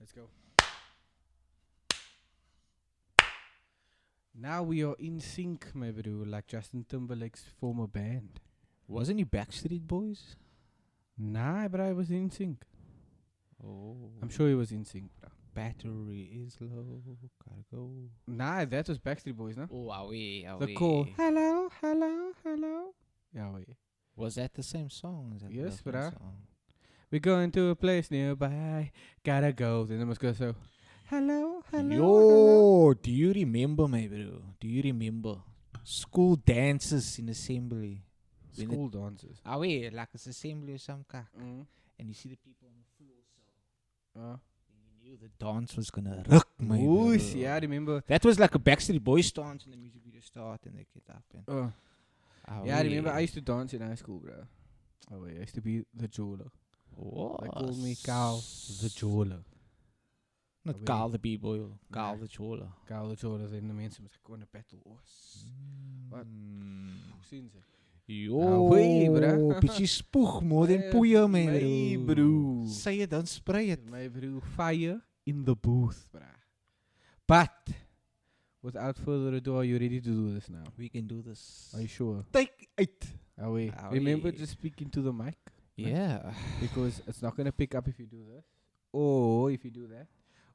Let's go. Now we are in sync, my bro, like Justin Timberlake's former band. Wasn't he Backstreet Boys? Nah, but I was in sync. Oh. I'm sure he was in sync, bro. Battery is low. Gotta go. Nah, that was Backstreet Boys, no? Oh, away. The call. Hello, hello, hello. Yeah, wait. Was that the same song? Is that Yes, the bruh. song? We're going to a place nearby. Gotta go. Then they must go so. Hello, hello. Yo, do you remember, my bro? Do you remember school dances in assembly? When School dances. Away, like it's assembly or some kind. Mm. And you see the people on the floor, so Uh. you knew the dance was gonna rock, my bro. Yeah, I remember. That was like a Backstreet Boys dance in the music video start, and they get up and. Yeah, I remember. I used to dance in high school, bro. Oh wait, I used to be the jeweler. What? They called me Carl the jeweler. Not Away. Carl the B-boy, Carl Nah. the Chola. Carl the jeweler. Then the mensen was going to battle. Wat? Sien ze? Yo, Away, bruh. bietjie spoeg more than Eh, poeie, my my bro. bro. Say it, dan spray it. My bro, fire in the booth, bruh. But without further ado, are you ready to do this now? We can do this. Are you sure? Take it. Away. Away. Remember to speak into the mic Yeah. because it's not gonna pick up if you do this, or if you do that,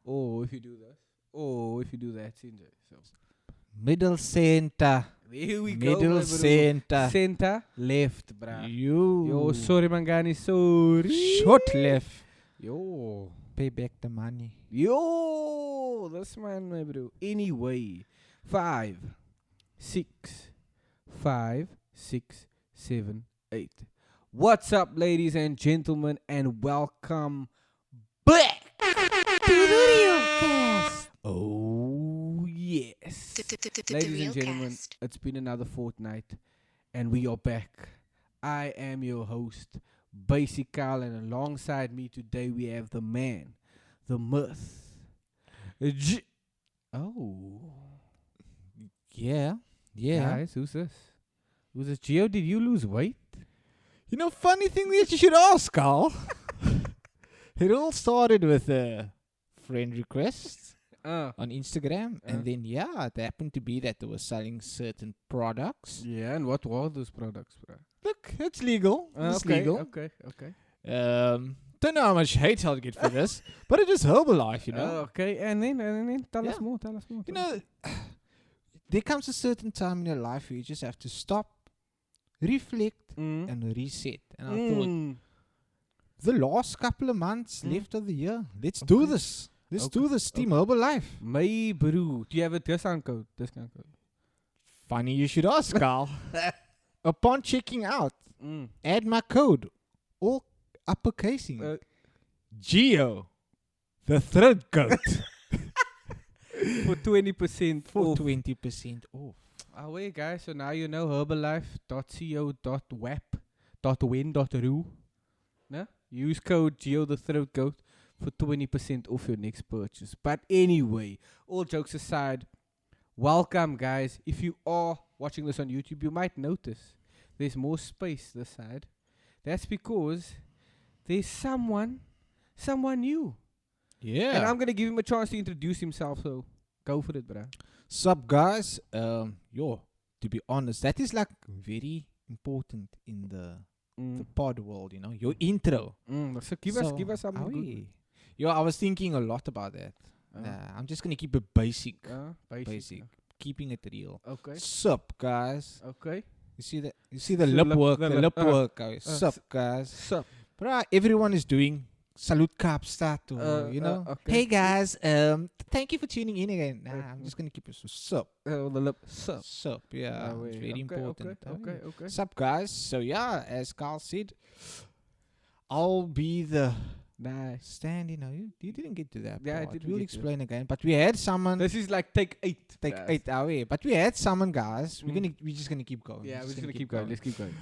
or if you do this, or if you do that. Sien ze? So Middle center. there we go. Middle my bro. center. Center left, bruh. You. Yo, sorry, Mangani, sorry. Short left. Yo. Pay back the money. Yo, this man, my bro. Anyway, 5, 6, 5, 6, 7, 8. What's up, ladies and gentlemen, and welcome back to the Realcast. Oh, yes. Ladies and gentlemen, it's been another fortnight, and we are back. I am your host, Basic Carl, and alongside me today we have the man, the myth. Oh. Yeah. Yeah. Guys, who's this? Who's this? Gio, did you lose weight? You know, funny thing that you should ask, Carl. It all started with a friend request on Instagram, and then it happened to be that they were selling certain products. Yeah, and what were those products, bro? Look, it's legal. It's legal. Okay. Don't know how much hate I'll get for this, but it is Herbalife, you know. Okay, and then tell us more. You know, there comes a certain time in your life where you just have to stop, reflect, and reset. And I thought, the last couple of months left of the year, let's do this. Let's do this, Team Herbalife. My bro, do you have a discount code? Funny you should ask, Carl. Upon checking out, add my code, all uppercasing, Geo, the third code, for 20% for off. 20% off. Away, guys. So now you know herbalife.co.wap.win.ru. No? Use code Geo the third code for 20% off your next purchase. But anyway, all jokes aside, welcome, guys. If you are watching this on YouTube, you might notice there's more space this side. That's because there's someone new. Yeah. And I'm going to give him a chance to introduce himself, so go for it, bruh. Sup, guys? To be honest, that is like very important in the pod world, you know, your intro. So give us something good. Yo, I was thinking a lot about that. I'm just gonna keep it basic. Basic. Keeping it real. Okay. Sup, guys? Okay. You see the lip work, the lip work. Sup, guys? Sup. But everyone is doing Salute Kaapstad, you know. Okay. Hey guys, thank you for tuning in again. I'm just gonna keep it sup. The lip. Sup. Sup, yeah, it's very important. Okay. Sup, guys? So as Carl said, I'll be the stand. You know, you didn't get to that. Yeah, I part. didn't We'll get to explain again. But we had someone. This is like take 8. Take 8 away. But we had someone, guys. We're just gonna keep going. Yeah, we're just gonna keep going. Let's keep going.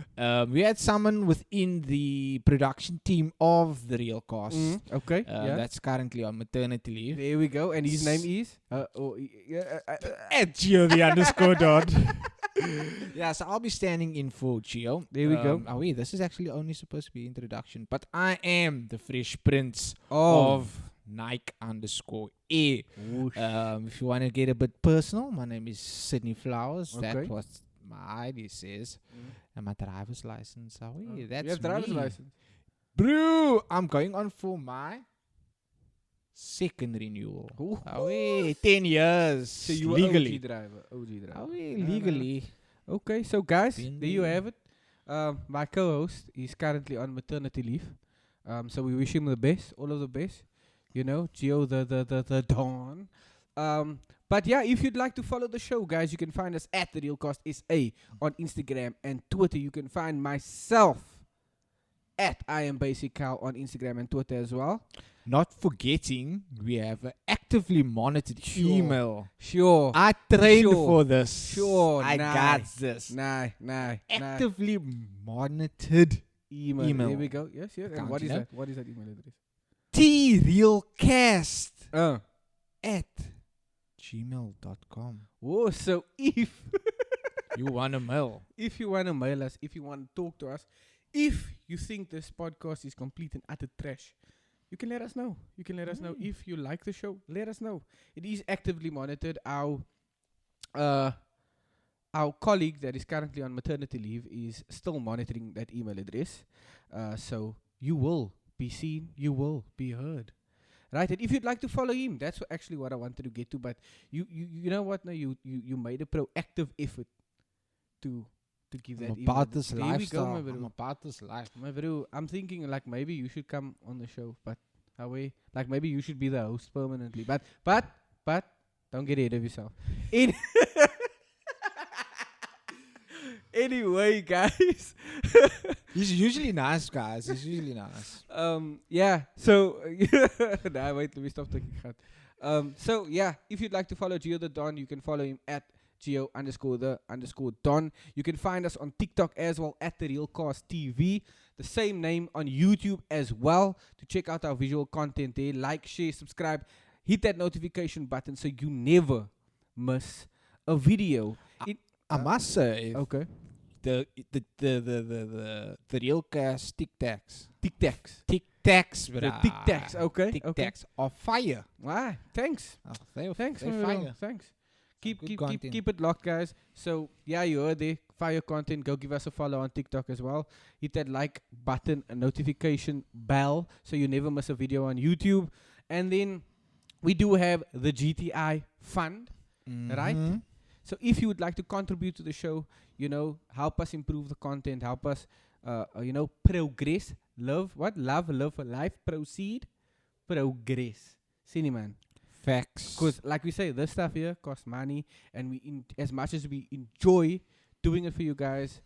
We had someone within the production team of the Realcast. Okay. That's currently on maternity leave. There we go. And his name is At Geo the underscore dot. Yeah, so I'll be standing in for Geo. There we go. This is actually only supposed to be introduction, but I am the Fresh Prince of Nike_A. Whoosh. If you want to get a bit personal, my name is Sydney Flowers. Okay. That's what my ID says. And my driver's license. That's you have driver's me. license. Bro, I'm going on for my second renewal. Ooh. 10 years. So you were legally. OG driver. No, Legally. Okay, so guys, Been there you there. have it. My co-host is currently on maternity leave. So we wish him the best, all of the best. You know, Gio the Dawn. But yeah, if you'd like to follow the show, guys, you can find us at The Realcast SA on Instagram and Twitter. You can find myself at I Am Basic Cow on Instagram and Twitter as well. Not forgetting, we have an actively monitored email. Sure. I trained Sure. for this. Sure. I Nah. got this. Nah. Actively monitored Email. Here we go. Yes. And Account, what is you know? that? What is that email address? Realcast at gmail.com. Oh, so if You want to mail? if you want to mail us, if you want to talk to us, if you think this podcast is complete and utter trash, you can let us know. You can let us know if you like the show. Let us know. It is actively monitored. Our colleague that is currently on maternity leave is still monitoring that email address. So you will be seen. You will be heard. Right, and if you'd like to follow him, that's actually what I wanted to get to. But you know what? No, you made a proactive effort to give that. I'm about this There we lifestyle. go, my bro. I'm about this life. My bro, I'm thinking like maybe you should come on the show, but like maybe you should be the host permanently. But don't get ahead of yourself. Anyway, guys. He's usually nice, guys. He's usually nice. Yeah. So nah, wait, let me stop taking cut. So yeah, if you'd like to follow Gio the Don, you can follow him at Gio_the_Don. You can find us on TikTok as well at The Realcast TV. The same name on YouTube as well to check out our visual content there. Like, share, subscribe, hit that notification button so you never miss a video. I must say, Okay. the Realcast tic-tacs. Tic-tacs. Tic-tacs, The bruh. tic-tacs, okay. Tic-tacs are fire. Ah, thanks. Thanks, They're my bro. fire. Thanks. Good Keep content. it locked, guys. So yeah, you heard there. Fire content. Go give us a follow on TikTok as well. Hit that like button and notification bell so you never miss a video on YouTube. And then we do have the GTI fund, right? So if you would like to contribute to the show, you know, help us improve the content, help us, progress, love for life, proceed, progress. See, man. Facts. Because, like we say, this stuff here costs money, and as much as we enjoy doing it for you guys,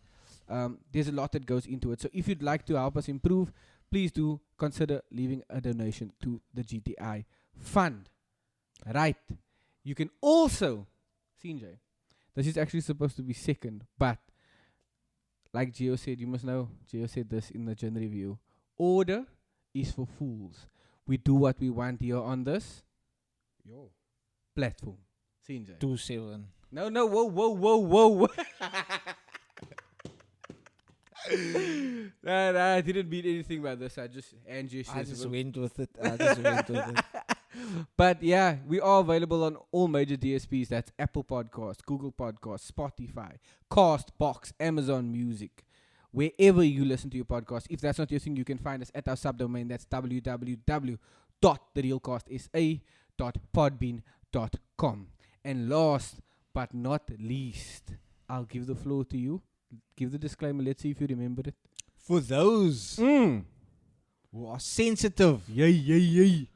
there's a lot that goes into it. So, if you'd like to help us improve, please do consider leaving a donation to the GTI fund. Right? You can also, CJ, this is actually supposed to be second, but like Gio said, you must know. Gio said this in the gen review: order is for fools. We do what we want here on this platform. CJ. 2-7. No, whoa. Nah, I didn't mean anything by this. I just I just went with it. But yeah, we are available on all major DSPs. That's Apple Podcasts, Google Podcasts, Spotify, Castbox, Amazon Music. Wherever you listen to your podcast. If that's not your thing, you can find us at our subdomain. That's www.therealcastsa.podbean.com. And last but not least, I'll give the floor to you. Give the disclaimer. Let's see if you remember it. For those who are sensitive Yay.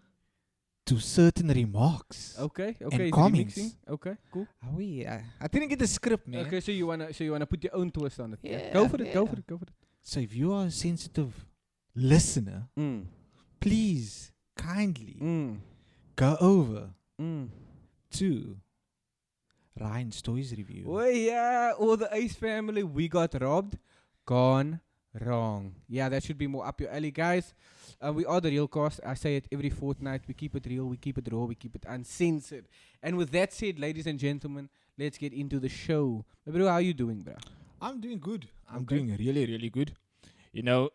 to certain remarks. Okay. And comments. Remixing. Okay, cool. I didn't get the script, man. Okay, so you wanna put your own twist on it. Yeah, Go for it. yeah. So if you are a sensitive listener, please kindly go over to Ryan's Toys Review. Oh yeah, all the Ace family, we got robbed, gone wrong. Yeah, that should be more up your alley, guys. We are the Realcast. I say it every fortnight. We keep it real, we keep it raw, we keep it uncensored. And with that said, ladies and gentlemen, let's get into the show. Bro, how are you doing, bro? I'm doing good. I'm Okay. doing really, really good. You know,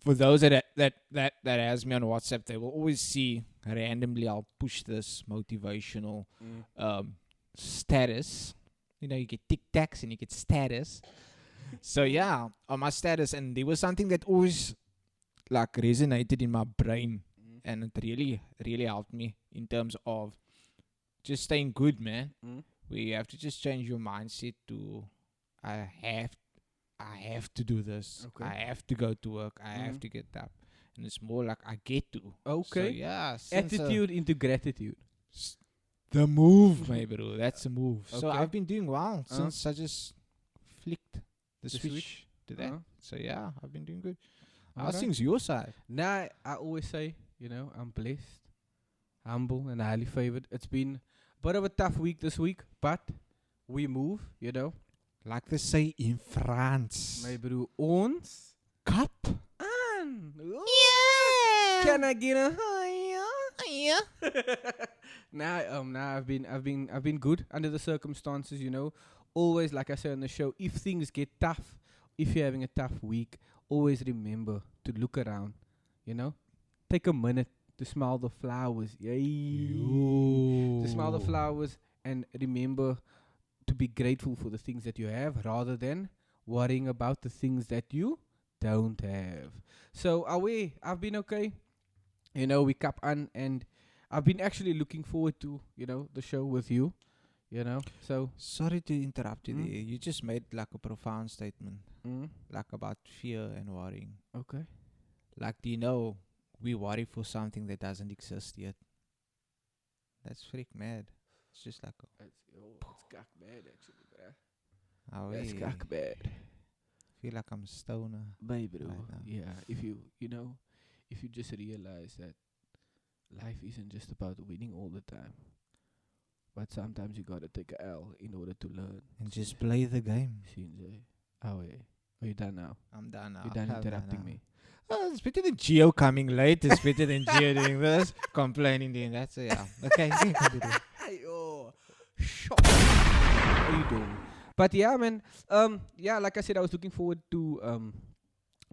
for those that that has me on WhatsApp, they will always see randomly I'll push this motivational status. You know, you get Tic Tacs and you get status. So yeah, on my status, and there was something that always like resonated in my brain, and it really, really helped me in terms of just staying good, man. Where you have to just change your mindset to, I have to do this. Okay. I have to go to work. I have to get up. And it's more like I get to. Okay. So yeah. Attitude into gratitude. The move, my bro. That's a move. So Okay. I've been doing well since I just flicked the switch to that. So yeah, I've been doing good. How's things your side? Nah, I always say, you know, I'm blessed, humble, and highly favored. It's been a bit of a tough week this week, but we move, you know. Like they say in France. My bro, ons Kap. aan. Yeah. Can I get a higher? Yeah. Nah, I've been good under the circumstances, you know. Always, like I said on the show, if things get tough, if you're having a tough week, always remember to look around, you know. Take a minute to smell the flowers. Yay. To smell the flowers and remember to be grateful for the things that you have rather than worrying about the things that you don't have. So, I've been okay. You know, we cap on, and I've been actually looking forward to, you know, the show with you. You know, so sorry to interrupt you there. You just made like a profound statement, like about fear and worrying. Okay. Like, do you know we worry for something that doesn't exist yet? That's freak mad. It's just like it's cock bad actually, bruh. Oh, That's cock bad. Feel like I'm a stoner. Baby, right now. Yeah. If you know, if you just realize that life isn't just about winning all the time. But sometimes you gotta take a L in order to learn. And just play the game. Oh, yeah. Are you done now? I'm done now. You're done interrupting me. Oh, it's better than Gio coming late. It's better than Gio doing this, complaining, doing that. So yeah. Okay. Shut. What are you doing? But yeah, man. Yeah, like I said, I was looking forward to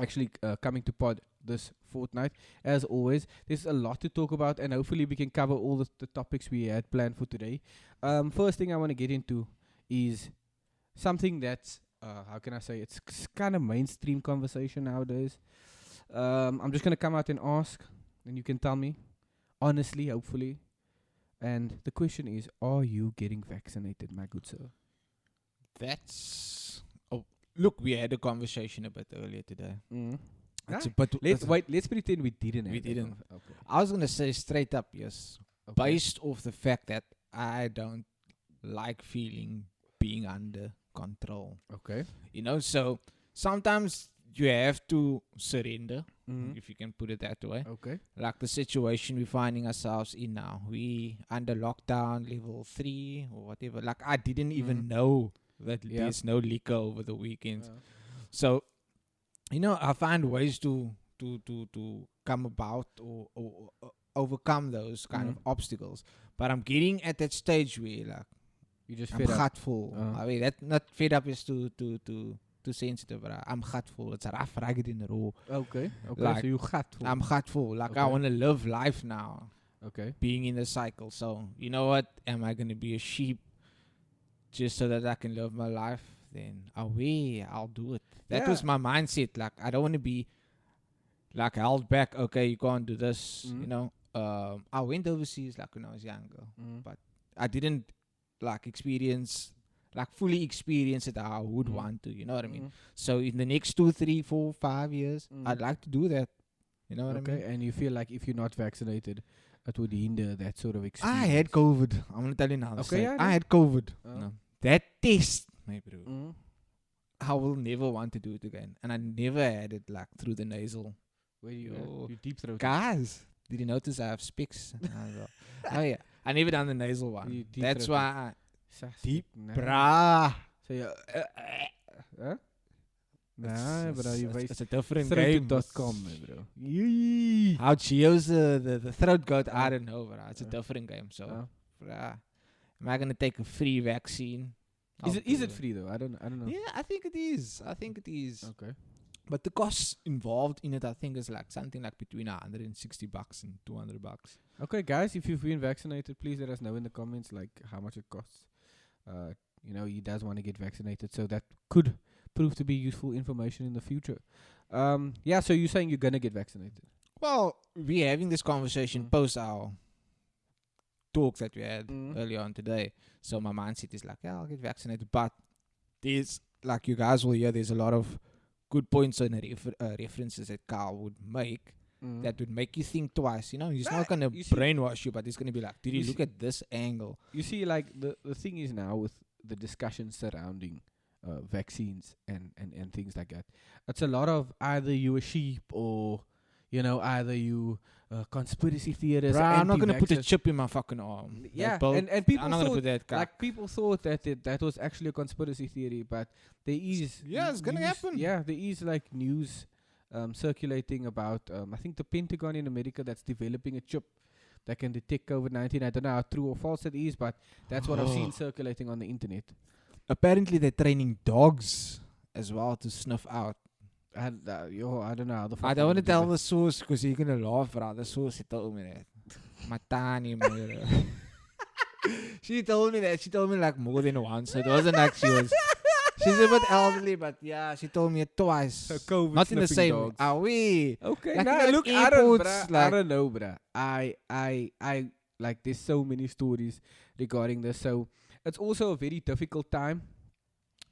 actually coming to pod this fortnight. As always, there's a lot to talk about, and hopefully we can cover all the topics we had planned for today. First thing I want to get into is something that's how can I say, it's kind of mainstream conversation nowadays. I'm just gonna come out and ask, and you can tell me honestly, hopefully. And the question is, are you getting vaccinated, my good sir? That's look, we had a conversation a bit earlier today. Let's pretend we didn't. We didn't. Okay. I was gonna say straight up yes, based off the fact that I don't like feeling being under control. Okay. You know, so sometimes you have to surrender, if you can put it that way. Okay. Like the situation we're finding ourselves in now. We under lockdown level 3 or whatever. Like I didn't even know that there's no liquor over the weekends. So, you know, I find ways to come about or overcome those kind of obstacles. But I'm getting at that stage where like you just I'm gutful. I mean, that not fed up is too sensitive, but I'm gutful. It's rough, ragged in the raw. Okay. Like, so you gutful. I'm gutful. Like I want to live life now. Okay. Being in the cycle. So you know what? Am I gonna be a sheep just so that I can live my life? Then I'll do it. That was my mindset. Like I don't want to be like held back. Okay, you can't do this. You know. I went overseas like when I was younger, but I didn't like fully experience it how I would want to. You know what I mean? So in the next 2, 3, 4, 5 years, I'd like to do that. You know what I mean? Okay, and you feel like if you're not vaccinated, it would hinder that sort of experience. I had COVID. I'm gonna tell you now. Okay, I had COVID. No. That test, my bro. I will never want to do it again. And I never had it like through the nasal. Where you deep throat? Guys, did you notice I have specs? Oh yeah, I never done the nasal one. That's why deep, brah. So yeah, huh? Nah, bro, it's a different game. Throat.com, bro. How Geo's the throat goat, I don't know, bro. It's a different game. So, brah, am I gonna take a free vaccine? Is it free though? I don't know. Yeah, I think it is. Okay. But the costs involved in it, I think, is like something like between $160 and $200. Okay, guys, if you've been vaccinated, please let us know in the comments like how much it costs. He does want to get vaccinated, so that could prove to be useful information in the future. So you're saying you're gonna get vaccinated? Well, we're having this conversation post our talks that we had Mm. earlier on today. So my mindset is like, yeah, I'll get vaccinated. But there's, like you guys will hear, there's a lot of good points and references that Carl would make that would make you think twice. He's not going to brainwash you, but he's going to be like, did you look at this angle? You see, like, the thing is now with the discussion surrounding vaccines and things like that, it's a lot of either you a sheep or, either you conspiracy theorists. Bruh, I'm not going to put a chip in my fucking arm. Yeah, and people I'm not going to thought, put that like, people thought that was actually a conspiracy theory, but there is... Yeah, it's going to happen. Yeah, there is, like, news circulating about, I think the Pentagon in America that's developing a chip that can detect COVID-19. I don't know how true or false it is, but that's what I've seen circulating on the internet. Apparently, they're training dogs as well to snuff out. I don't know how the fuck. I don't want to tell the source because you're going to laugh, bro. The source told me that. Matani, mother. She told me that. She told me like more than once. So it wasn't like she's a bit elderly, but yeah, she told me it twice. COVID not in the same. dogs. Are we? Okay, like nah, look, I don't know, bruh. I like, there's so many stories regarding this. So it's also a very difficult time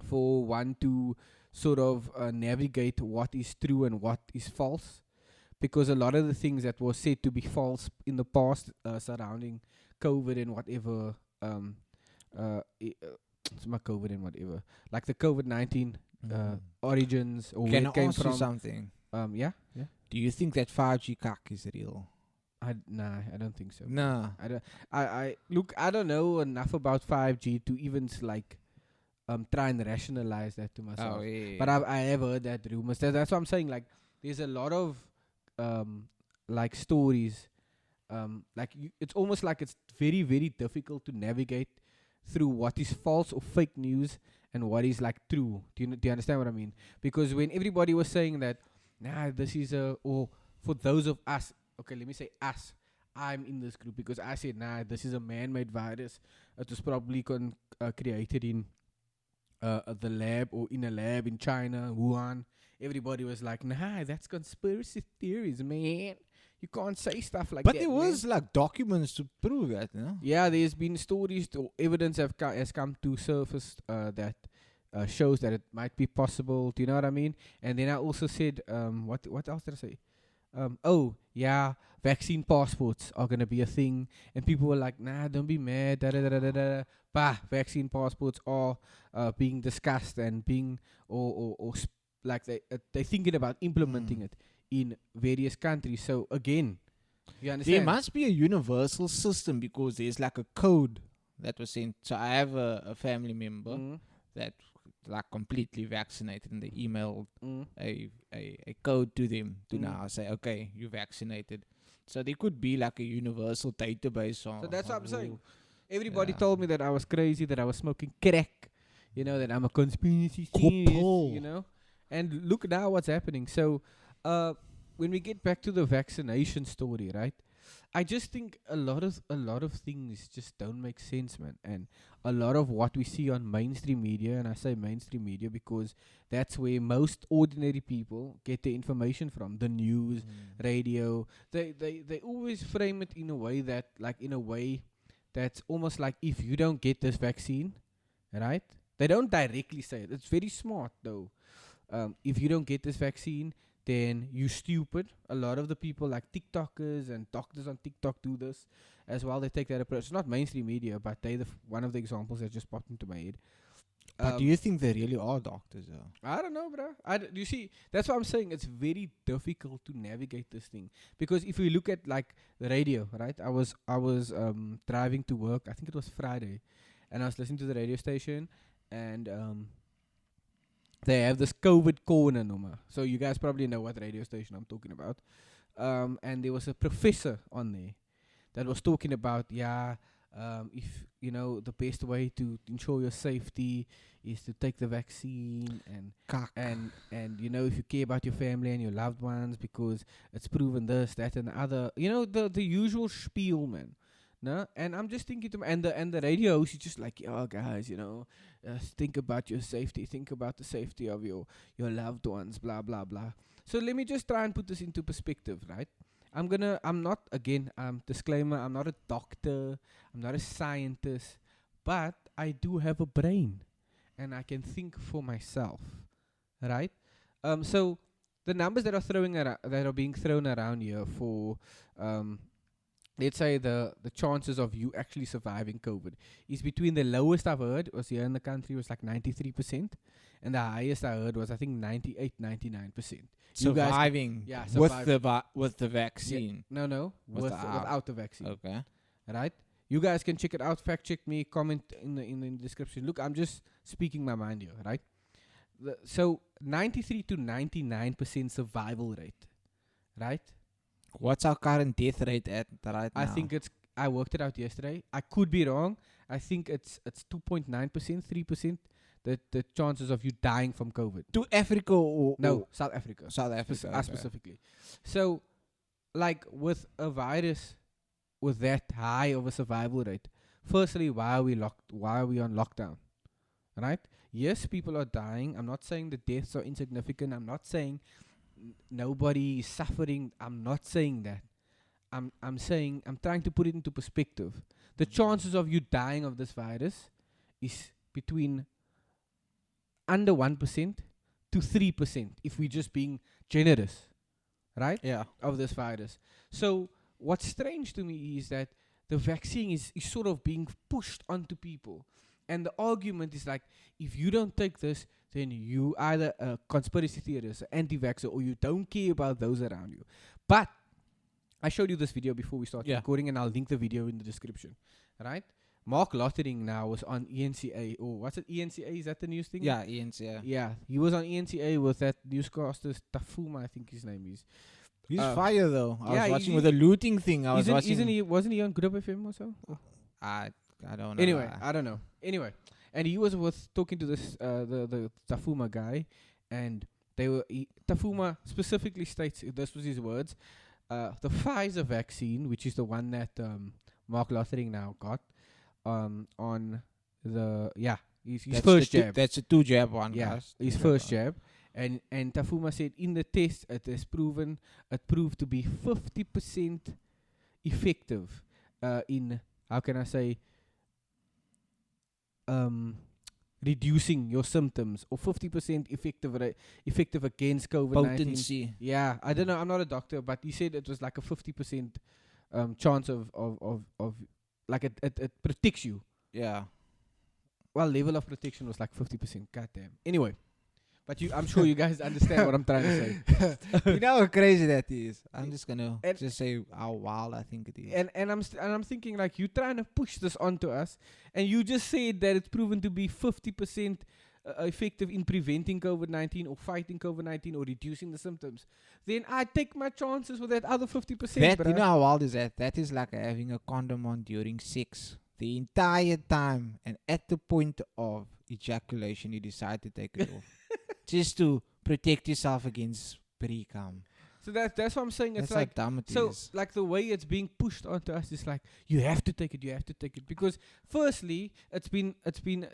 for one to sort of navigate what is true and what is false, because a lot of the things that were said to be false in the past surrounding COVID and whatever, it's not COVID and whatever, like the COVID-19 origins or where it came from. Something. Yeah. Do you think that 5G cock is real? I don't think so. Nah. I don't know enough about 5G to even try and rationalize that to myself. Oh, yeah. But I have heard that rumors. That's what I'm saying. Like, there's a lot of like stories. It's almost like it's very, very difficult to navigate through what is false or fake news and what is like true. Do you understand what I mean? Because when everybody was saying that, this is or for those of us, okay, let me say us. I'm in this group because I said, this is a man-made virus. It was probably created in the lab or in a lab in China, Wuhan. Everybody was like, that's conspiracy theories, man. You can't say stuff like that. But there was like documents to prove that, no? Yeah, there's been stories or evidence has come to surface that shows that it might be possible. Do you know what I mean? And then I also said, what else did I say? Vaccine passports are gonna be a thing, and people were like, don't be mad. Vaccine passports are being discussed and being they're thinking about implementing it in various countries. So again, you understand? There must be a universal system because there's like a code that was sent. So I have a family member that like completely vaccinated, and they emailed a code to them to now say, okay, you're vaccinated. So there could be like a universal database on. So that's what I'm saying. Everybody told me that I was crazy, that I was smoking crack, that I'm a conspiracy theorist, And look now what's happening. So when we get back to the vaccination story, right? I just think a lot of things just don't make sense, man. And a lot of what we see on mainstream media, and I say mainstream media because that's where most ordinary people get their information from. The news, radio. They always frame it in a way that's almost like, if you don't get this vaccine, right? They don't directly say it. It's very smart though. If you don't get this vaccine, then you stupid. A lot of the people like TikTokers and doctors on TikTok do this as well. They take that approach. It's not mainstream media, but they one of the examples that just popped into my head. But do you think they really are doctors though? I don't know, bro. You see, that's what I'm saying. It's very difficult to navigate this thing, because if we look at like the radio, right? I was driving to work. I think it was Friday, and I was listening to the radio station, and they have this COVID corner number. So you guys probably know what radio station I'm talking about. And there was a professor on there that was talking about, if you know the best way to ensure your safety is to take the vaccine, and you know, if you care about your family and your loved ones, because it's proven this, that, and the other, you know, the usual spiel, man. No, and I'm just thinking to and the radio host is just like, oh guys, you know, think about your safety, think about the safety of your loved ones, blah blah blah. So let me just try and put this into perspective, right? I'm not, again, disclaimer, I'm not a doctor, I'm not a scientist, but I do have a brain and I can think for myself, right? So the numbers that are being thrown around here for, let's say the chances of you actually surviving COVID is between, the lowest I've heard was here in the country was like 93%, and the highest I heard was I think 98, 99%. Surviving, with the vaccine. Yeah, no, without the vaccine. Okay. Right? You guys can check it out. Fact check me. Comment in the description. Look, I'm just speaking my mind here, right? So 93 to 99% survival rate, right? What's our current death rate at right now? I think I worked it out yesterday. I could be wrong. I think it's 2.9%, 3%. The chances of you dying from COVID. To Africa or South Africa. South Africa. Okay. Specifically. So, like with a virus with that high of a survival rate, firstly, why are we on lockdown? Right? Yes, people are dying. I'm not saying the deaths are insignificant. I'm not saying nobody is suffering. I'm not saying that. I'm saying, I'm trying to put it into perspective. The chances of you dying of this virus is between under 1% to 3%, if we're just being generous, right? Yeah. Of this virus. So what's strange to me is that the vaccine is sort of being pushed onto people. And the argument is like, if you don't take this, then you either a conspiracy theorist, anti-vaxxer, or you don't care about those around you. But I showed you this video before we started recording, and I'll link the video in the description, right? Mark Lottering now was on ENCA, or what's it, ENCA? Is that the news thing? Yeah, ENCA. Yeah, he was on ENCA with that newscaster, Tafuma, I think his name is. He's fire though. I was watching with the looting thing. Wasn't he on Good Up FM or so? I don't know. Anyway, I don't know. Anyway, and he was talking to this the Tafuma guy, and Tafuma specifically states, this was his words, the Pfizer vaccine, which is the one that Mark Lottering now got, on the his first jab. That's a 2-jab one. Yeah, guys. his first jab, and Tafuma said in the test it proved to be 50% effective in, how can I say, reducing your symptoms, or 50% effective against COVID-19. Potency. Yeah, I don't know. I'm not a doctor, but he said it was like a 50% chance of like it protects you. Yeah. Well, level of protection was like 50%. Goddamn. Anyway, but I'm sure you guys understand what I'm trying to say. You know how crazy that is. I'm just gonna just say how wild I think it is. And I'm thinking, like, you trying to push this onto us, and you just said that it's proven to be 50% effective in preventing COVID-19 or fighting COVID-19 or reducing the symptoms. Then I take my chances with that other 50%. That, you know how wild is that? That is like having a condom on during sex. The entire time, and at the point of ejaculation, you decide to take it off. Just to protect yourself against pre-cum. So that's what I'm saying. It's that's like, how dumb it so is. like the way it's being pushed onto us is like, you have to take it, because firstly it's been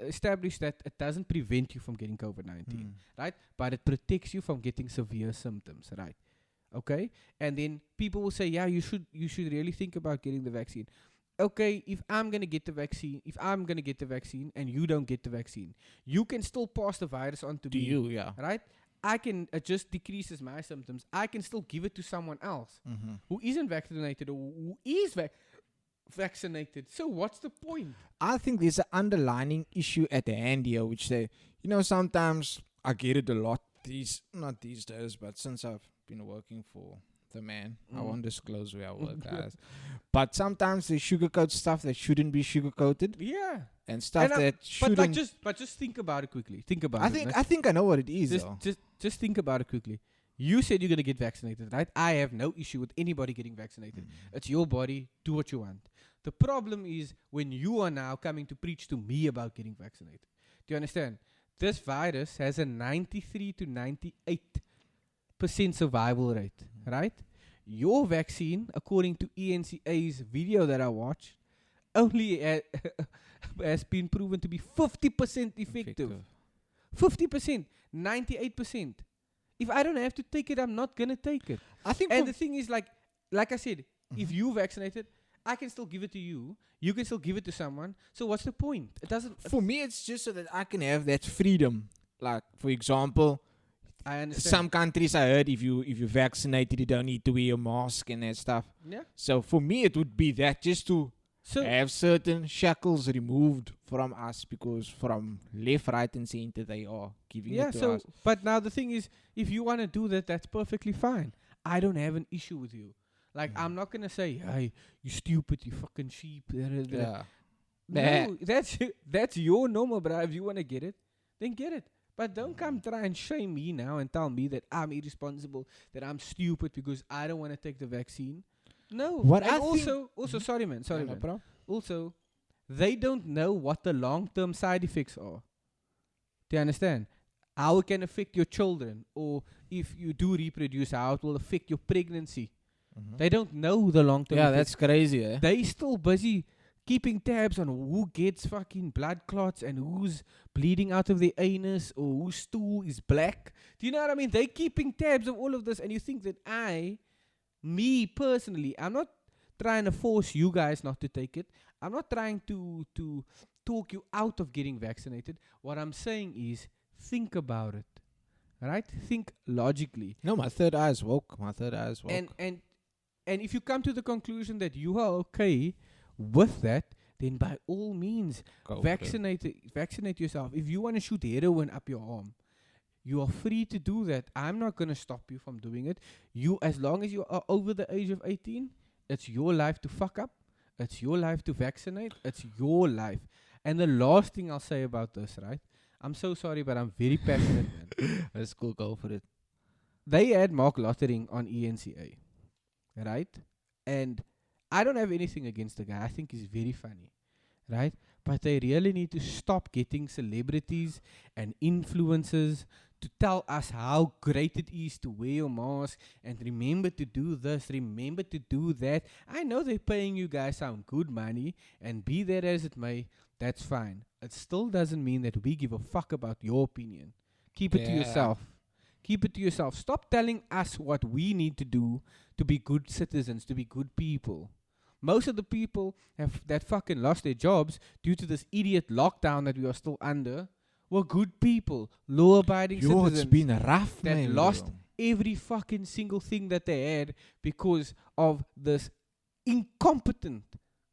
established that it doesn't prevent you from getting COVID-19, right? But it protects you from getting severe symptoms, right? Okay, and then people will say, yeah, you should really think about getting the vaccine. Okay, if I'm gonna get the vaccine, and you don't get the vaccine, you can still pass the virus on to me, you, yeah, right? I can, it just decreases my symptoms. I can still give it to someone else who isn't vaccinated, or who is vaccinated. So what's the point? I think there's an underlining issue at the hand here, which they, sometimes I get it a lot. Not these days, but since I've been working for the man, I won't disclose where I work, guys. But sometimes they sugarcoat stuff that shouldn't be sugarcoated. Yeah. And stuff that shouldn't. But just think about it quickly. Think about it. I think I know what it is. Just think about it quickly. You said you're gonna get vaccinated, right? I have no issue with anybody getting vaccinated. It's your body. Do what you want. The problem is when you are now coming to preach to me about getting vaccinated. Do you understand? This virus has a 93 to 98% survival rate, right? Your vaccine, according to ENCA's video that I watched, only has been proven to be 50% effective. 50%, 98%. If I don't have to take it, I'm not going to take it. I think And the thing is, like I said, if you vaccinated, I can still give it to you. You can still give it to someone. So what's the point? It doesn't. for me, it's just so that I can have that freedom. Like, for example, I understand. some countries I heard if you're vaccinated, you don't need to wear a mask and that stuff. Yeah. So for me, it would be that just to So have certain shackles removed from us, because from left, right, and center they are giving yeah. it to So us. but now the thing is, if you want to do that, that's perfectly fine. I don't have an issue with you. Like I'm not gonna say, "Hey, you stupid, you fucking sheep." Yeah. No, that's your normal, bro. If you wanna get it, then get it. But don't come try and shame me now and tell me that I'm irresponsible, that I'm stupid because I don't want to take the vaccine. No. What And I also, sorry man, No, man. bro. Also, they don't know what the long-term side effects are. Do you understand? How it can affect your children, or if you do reproduce, how it will affect your pregnancy. They don't know the long-term Yeah, effects. that's crazy, eh? They still busy keeping tabs on who gets fucking blood clots and who's bleeding out of their anus or whose stool is black. Do you know what I mean? They keeping tabs of all of this, and you think that me personally, I'm not trying to force you guys not to take it. I'm not trying to talk you out of getting vaccinated. What I'm saying is think about it. Right? Think logically. No, my third eye is woke. And if you come to the conclusion that you are okay with that, then by all means vaccinate yourself. If you want to shoot heroin up your arm, you are free to do that. I'm not going to stop you from doing it. You, as long as you are over the age of 18, it's your life to fuck up. It's your life to vaccinate. It's your life. And the last thing I'll say about this, right? I'm so sorry, but I'm very passionate, man. Let's go for it. They had Mark Lottering on ENCA, right? And I don't have anything against the guy. I think he's very funny, right? But they really need to stop getting celebrities and influencers to tell us how great it is to wear a mask and remember to do this, remember to do that. I know they're paying you guys some good money, and be that as it may, that's fine. It still doesn't mean that we give a fuck about your opinion. Keep it to yourself. Keep it to yourself. Stop telling us what we need to do to be good citizens, to be good people. Most of the people that fucking lost their jobs due to this idiot lockdown that we are still under were good people, law-abiding citizens. It's been rough, that man. Lost every fucking single thing that they had because of this incompetent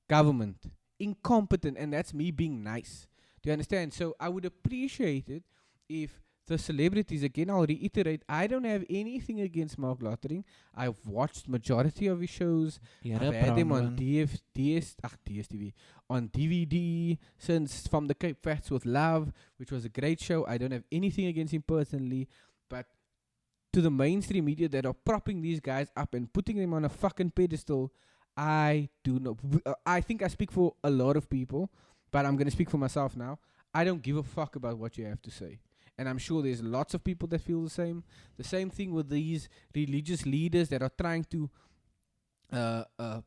government. Incompetent, and that's me being nice. Do you understand? So I would appreciate it if the celebrities, again, I'll reiterate, I don't have anything against Mark Lottering. I've watched majority of his shows. I've had them on DSTV, on DVD since From the Cape Fats with Love, which was a great show. I don't have anything against him personally, but to the mainstream media that are propping these guys up and putting them on a fucking pedestal, I do not. I think I speak for a lot of people, but I'm going to speak for myself now. I don't give a fuck about what you have to say. And I'm sure there's lots of people that feel the same. The same thing with these religious leaders that are trying to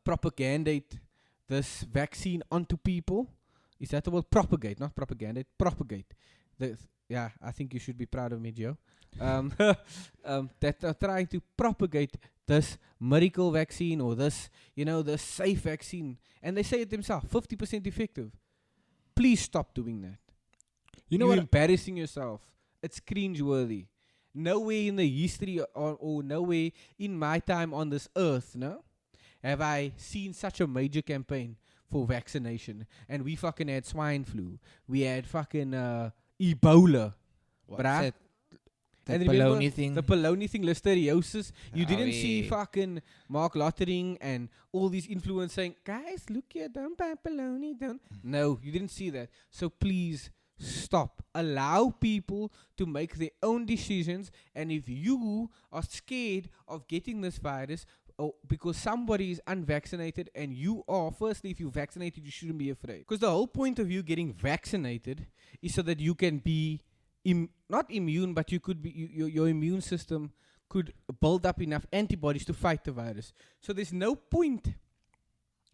propagate this vaccine onto people. Is that the word? Propagate, not propagandate. Propagate. Yeah, I think you should be proud of me, Joe. That are trying to propagate this miracle vaccine or this, the safe vaccine. And they say it themselves, 50% effective. Please stop doing that. You're embarrassing yourself. It's cringeworthy. Nowhere in the history or nowhere in my time on this earth, have I seen such a major campaign for vaccination. And we fucking had swine flu. We had fucking Ebola. What's bruh. that? And The remember baloney thing. The baloney thing, listeriosis. You didn't see yeah. fucking Mark Lottering and all these influencers saying, guys, look here, don't buy baloney, don't. No, you didn't see that. So please stop. Allow people to make their own decisions. And if you are scared of getting this virus, because somebody is unvaccinated and you are, firstly, if you're vaccinated, you shouldn't be afraid. Because the whole point of you getting vaccinated is so that you can be not immune, but you could be your immune system could build up enough antibodies to fight the virus. So there's no point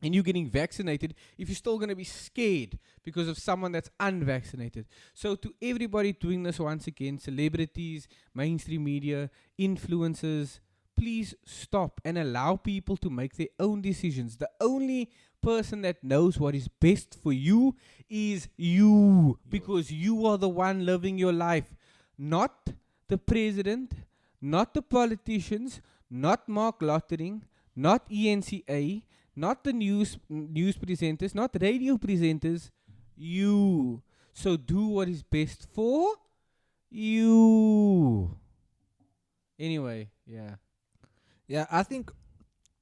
in you getting vaccinated if you're still going to be scared because of someone that's unvaccinated. So to everybody doing this once again, celebrities, mainstream media, influencers, please stop and allow people to make their own decisions. The only person that knows what is best for you is you, because you are the one living your life, not the president, not the politicians, not Mark Lottering, not ENCA, not the news presenters, not radio presenters, you. So do what is best for you. Anyway, yeah. Yeah, I think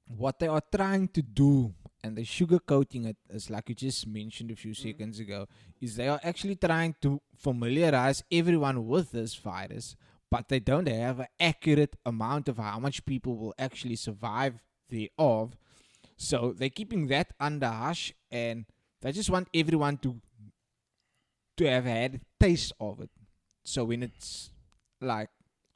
what they are trying to do, and they're sugarcoating it, as like you just mentioned a few seconds ago, is they are actually trying to familiarize everyone with this virus, but they don't have an accurate amount of how much people will actually survive thereof. So they're keeping that under hush, and they just want everyone to have had a taste of it. So when it's like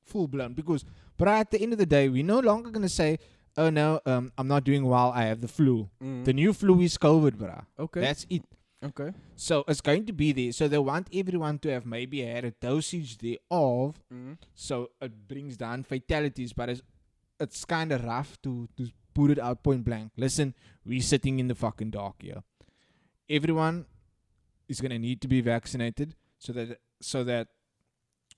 full blown, because but at the end of the day, we're no longer gonna say, "Oh no, I'm not doing well. I have the flu." The new flu is COVID, bruh. Okay. That's it. Okay. So it's going to be there. So they want everyone to have maybe had a dosage thereof, so it brings down fatalities. But it's kind of rough to put it out point blank. Listen, we're sitting in the fucking dark here. Everyone is gonna need to be vaccinated so that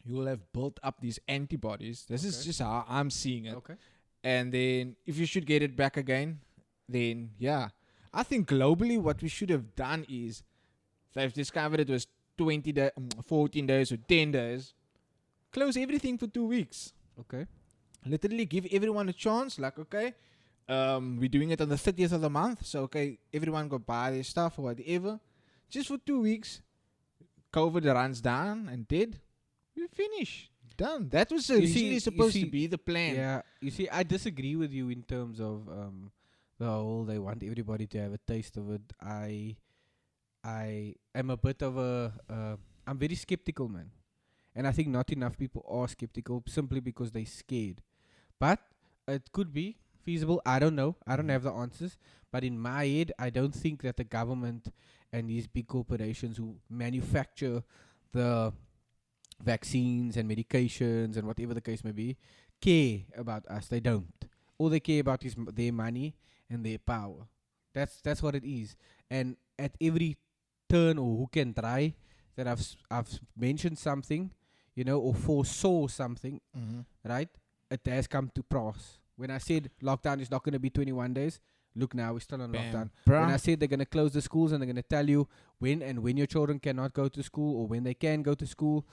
you will have built up these antibodies. This is just how I'm seeing it. Okay. And then if you should get it back again, then yeah. I think globally what we should have done is they've discovered it was 14 days or 10 days. Close everything for 2 weeks. Okay. Literally give everyone a chance. Like, okay, we're doing it on the 30th of the month. So, okay, everyone go buy their stuff or whatever. Just for 2 weeks. COVID runs down and dead. We're finished. Done. That was originally supposed to be the plan. Yeah. You see, I disagree with you in terms of the whole they want everybody to have a taste of it. I am a bit of I'm very skeptical, man. And I think not enough people are skeptical simply because they're scared. But it could be feasible. I don't know. I don't have the answers. But in my head, I don't think that the government and these big corporations who manufacture the vaccines and medications and whatever the case may be care about us. They don't. All they care about is their money and their power. That's what it is. And at every turn or hook and try that I've mentioned something, you know, or foresaw something, right? It has come to pass. When I said lockdown is not going to be 21 days, look now, we're still on lockdown. Bruh. When I said they're going to close the schools and they're going to tell you when your children cannot go to school or when they can go to school,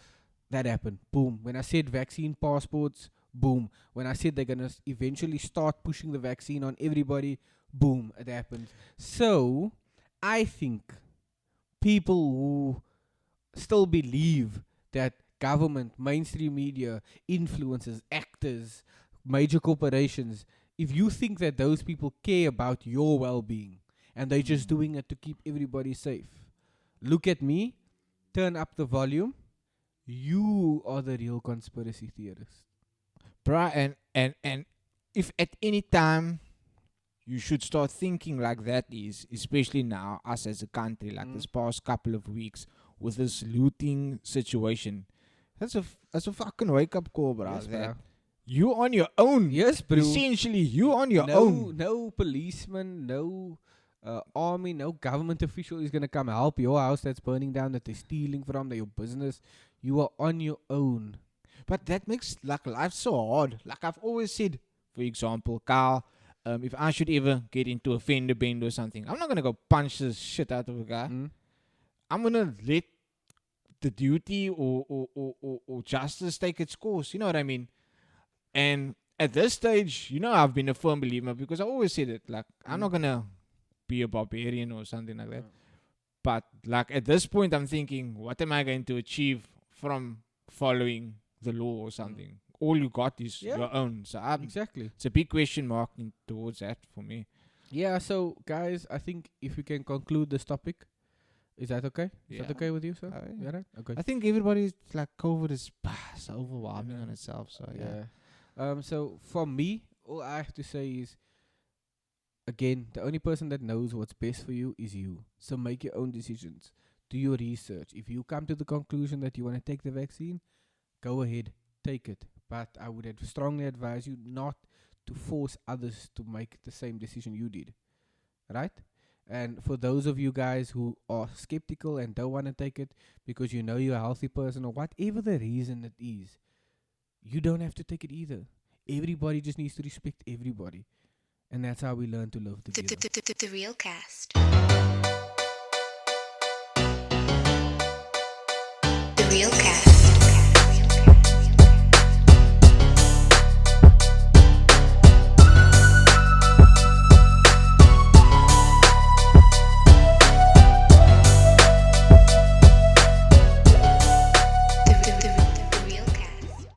that happened. Boom. When I said vaccine passports, boom. When I said they're going to eventually start pushing the vaccine on everybody, boom, it happened. So, I think people who still believe that government, mainstream media, influencers, actors, major corporations, if you think that those people care about your well-being and they're just doing it to keep everybody safe, look at me, turn up the volume. You are the real conspiracy theorist. Bruh, and if at any time you should start thinking like that is, especially now, us as a country, like this past couple of weeks with this looting situation, that's a fucking wake-up call, bruh. Yes, that bro. you on your own. Yes, bro. Essentially, you on your own. No policeman, no army, no government official is going to come help your house that's burning down, that they're stealing from, your business. You are on your own. But that makes like life so hard. Like I've always said, for example, Carl, if I should ever get into a fender bend or something, I'm not going to go punch the shit out of a guy. I'm going to let the duty or justice take its course. You know what I mean? And at this stage, you know, I've been a firm believer because I always said it. Like, I'm not going to be a barbarian or something like that. But like at this point, I'm thinking, what am I going to achieve from following the law or something? all you got is Yeah. your own. So Exactly. it's a big question mark towards that for me. Yeah, so guys, I think if we can conclude this topic, is that okay? Is that Yeah. okay with you, sir? Yeah. Yeah, right? Okay. I think everybody's like COVID is so overwhelming Yeah. on itself. So yeah. So for me, all I have to say is, again, the only person that knows what's best for you is you. So make your own decisions. Do your research. If you come to the conclusion that you want to take the vaccine, go ahead, take it. But I would strongly advise you not to force others to make the same decision you did. Right? And for those of you guys who are skeptical and don't want to take it because you know you're a healthy person or whatever the reason it is, you don't have to take it either. Everybody just needs to respect everybody. And that's how we learn to love together. The Realcast.